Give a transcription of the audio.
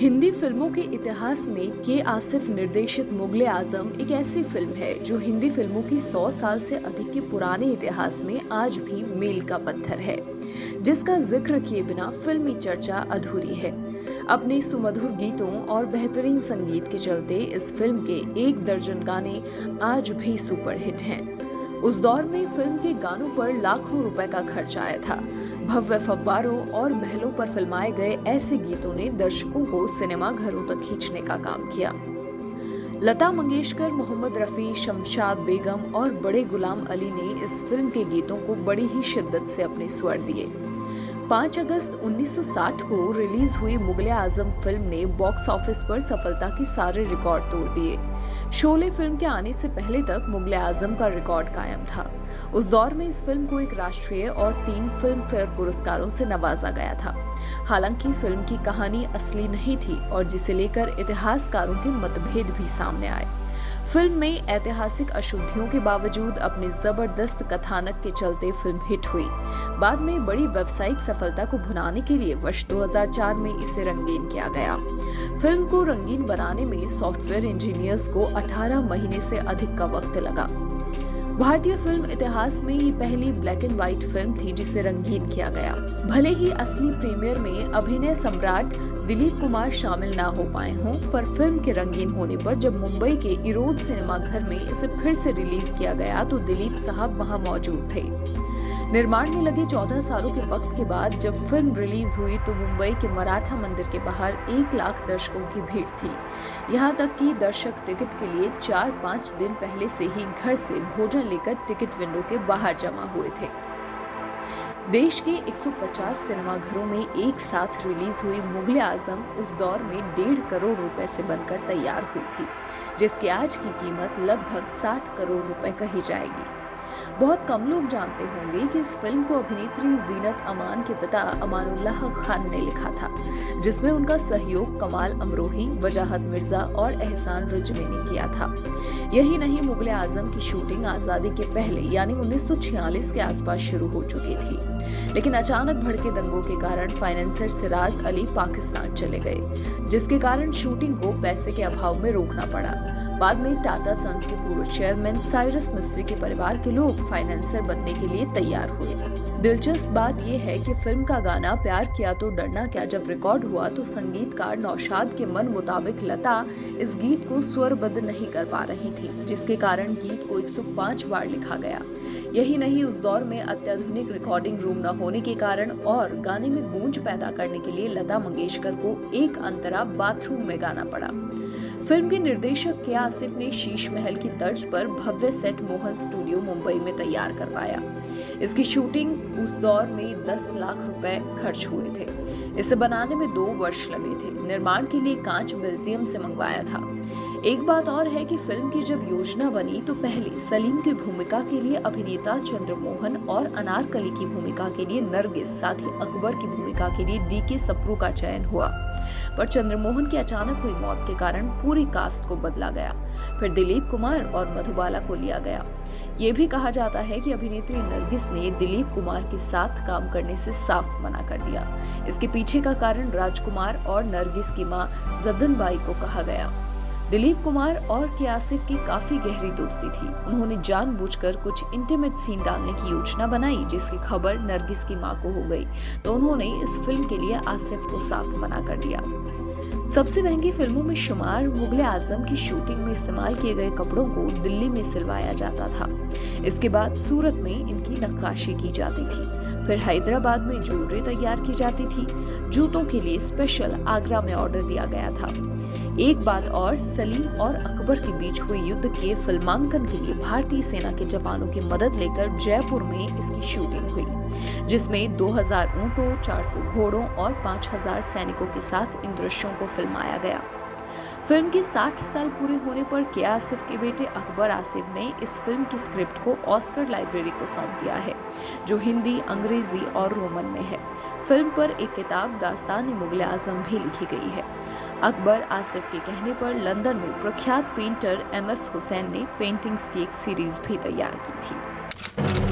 हिंदी फिल्मों के इतिहास में के आसिफ निर्देशित मुगले आजम एक ऐसी फिल्म है जो हिंदी फिल्मों की 100 साल से अधिक के पुराने इतिहास में आज भी मील का पत्थर है, जिसका जिक्र किए बिना फिल्मी चर्चा अधूरी है। अपने सुमधुर गीतों और बेहतरीन संगीत के चलते इस फिल्म के 1 दर्जन गाने आज भी सुपरहिट हैं। उस दौर में फिल्म के गानों पर लाखों रुपए का खर्च आया था। भव्य फव्वारों और महलों पर फिल्माए गए ऐसे गीतों ने दर्शकों को सिनेमा घरों तक खींचने का काम किया। लता मंगेशकर, मोहम्मद रफी, शमशाद बेगम और बड़े गुलाम अली ने इस फिल्म के गीतों को बड़ी ही शिद्दत से अपने स्वर दिए। 5 अगस्त 1960 को रिलीज हुई मुगले आजम फिल्म ने बॉक्स ऑफिस पर सफलता के सारे रिकॉर्ड तोड़ दिए। शोले फिल्म के आने से पहले तक मुगले आजम का रिकॉर्ड कायम था। उस दौर में इस फिल्म को एक राष्ट्रीय और 3 फिल्म फेयर पुरस्कारों से नवाजा गया था। हालांकि फिल्म की कहानी असली नहीं थी और जिसे लेकर इतिहासकारों के मतभेद भी सामने आए। फिल्म में ऐतिहासिक अशुद्धियों के बावजूद अपने जबरदस्त कथानक के चलते फिल्म हिट हुई। बाद में बड़ी व्यावसायिक सफलता को भुनाने के लिए वर्ष 2004 में इसे रंगीन किया गया। फिल्म को रंगीन बनाने में सॉफ्टवेयर इंजीनियर्स को 18 महीने से अधिक का वक्त लगा। भारतीय फिल्म इतिहास में ये पहली ब्लैक एंड व्हाइट फिल्म थी जिसे रंगीन किया गया। भले ही असली प्रीमियर में अभिनय सम्राट दिलीप कुमार शामिल ना हो पाए हों, पर फिल्म के रंगीन होने पर जब मुंबई के इरोद सिनेमा घर में इसे फिर से रिलीज किया गया तो दिलीप साहब वहां मौजूद थे। निर्माण में लगे 14 सालों के वक्त के बाद जब फिल्म रिलीज हुई तो मुंबई के मराठा मंदिर के बाहर 1 लाख दर्शकों की भीड़ थी। यहाँ तक कि दर्शक टिकट के लिए 4-5 दिन पहले से ही घर से भोजन लेकर टिकट विंडो के बाहर जमा हुए थे। देश के 150 सिनेमाघरों में एक साथ रिलीज हुई मुगले आजम उस दौर में 1.5 करोड़ रुपए से बनकर तैयार हुई थी, जिसकी आज की कीमत लगभग 60 करोड़ रुपए कही जाएगी। बहुत कम लोग जानते होंगे कि इस फिल्म को अभिनेत्री जीनत अमान के पिता अमानुल्लाह खान ने लिखा था, जिसमें उनका सहयोग कमाल अमरोही, वजाहत मिर्जा और एहसान रिजवी ने किया था। यही नहीं, मुगले आजम की शूटिंग आजादी के पहले यानी 1946 के आसपास शुरू हो चुकी थी, लेकिन अचानक भड़के दंगों के कारण फाइनेंसर सिराज अली पाकिस्तान चले गए, जिसके कारण शूटिंग को पैसे के अभाव में रोकना पड़ा। बाद में टाटा सन्स के पूर्व चेयरमैन साइरस मिस्त्री के परिवार के लोग फाइनेंसर बनने के लिए तैयार हुए। दिलचस्प बात यह है कि फिल्म का गाना प्यार किया तो डरना क्या जब रिकॉर्ड हुआ तो संगीतकार नौशाद के मन मुताबिक लता इस गीत को स्वरबद्ध नहीं कर पा रही थी, जिसके कारण गीत को 105 बार लिखा गया। यही नहीं, उस दौर में अत्याधुनिक रिकॉर्डिंग रूम न होने के कारण और गाने में गूंज पैदा करने के लिए लता मंगेशकर को एक अंतरा बाथरूम में गाना पड़ा। फिल्म के निर्देशक के आसिफ ने शीश महल की तर्ज पर भव्य सेट मोहन स्टूडियो मुंबई में तैयार करवाया। इसकी शूटिंग उस दौर में 10 लाख रुपए खर्च हुए थे। इसे बनाने में 2 वर्ष लगे थे। निर्माण के लिए कांच बेल्जियम से मंगवाया था। एक बात और है कि फिल्म की जब योजना बनी तो पहले सलीम की भूमिका के लिए अभिनेता चंद्रमोहन और अनारकली की भूमिका के लिए नरगिस, साथ ही अकबर की भूमिका के लिए डीके सप्रू का चयन हुआ, पर चंद्रमोहन की अचानक हुई मौत के कारण पूरी कास्ट को बदला गया। फिर दिलीप कुमार और मधुबाला को लिया गया। ये भी कहा जाता है कि अभिनेत्री नरगिस ने दिलीप कुमार के साथ काम करने से साफ मना कर दिया। इसके पीछे का कारण राजकुमार और नरगिस की मां जद्दनबाई को कहा गया। दिलीप कुमार और के आसिफ की काफी गहरी दोस्ती थी। उन्होंने जानबूझकर कुछ इंटीमेट सीन डालने की योजना बनाई, जिसकी खबर नरगिस की मां को हो गई, तो उन्होंने इस फिल्म के लिए आसिफ को साफ मना कर दिया। सबसे महंगी फिल्मों में शुमार मुगले आजम की शूटिंग में इस्तेमाल किए गए कपड़ों को दिल्ली में सिलवाया जाता था। इसके बाद सूरत में इनकी नक्काशी की जाती थी। फिर हैदराबाद में ज्वेलरी तैयार की जाती थी। जूतों के लिए स्पेशल आगरा में ऑर्डर दिया गया था। एक बात और, सलीम और अकबर के बीच हुए युद्ध के फिल्मांकन के लिए भारतीय सेना के जवानों की मदद लेकर जयपुर में इसकी शूटिंग हुई, जिसमें 2000 ऊंटों, 400 घोड़ों और 5000 सैनिकों के साथ इन दृश्यों को फिल्माया गया। फिल्म के 60 साल पूरे होने पर के आसिफ के बेटे अकबर आसिफ ने इस फिल्म की स्क्रिप्ट को ऑस्कर लाइब्रेरी को सौंप दिया है, जो हिंदी, अंग्रेजी और रोमन में है। फिल्म पर एक किताब दास्तान मुगले आजम भी लिखी गई है। अकबर आसिफ के कहने पर लंदन में प्रख्यात पेंटर MF हुसैन ने पेंटिंग्स की एक सीरीज भी तैयार की थी।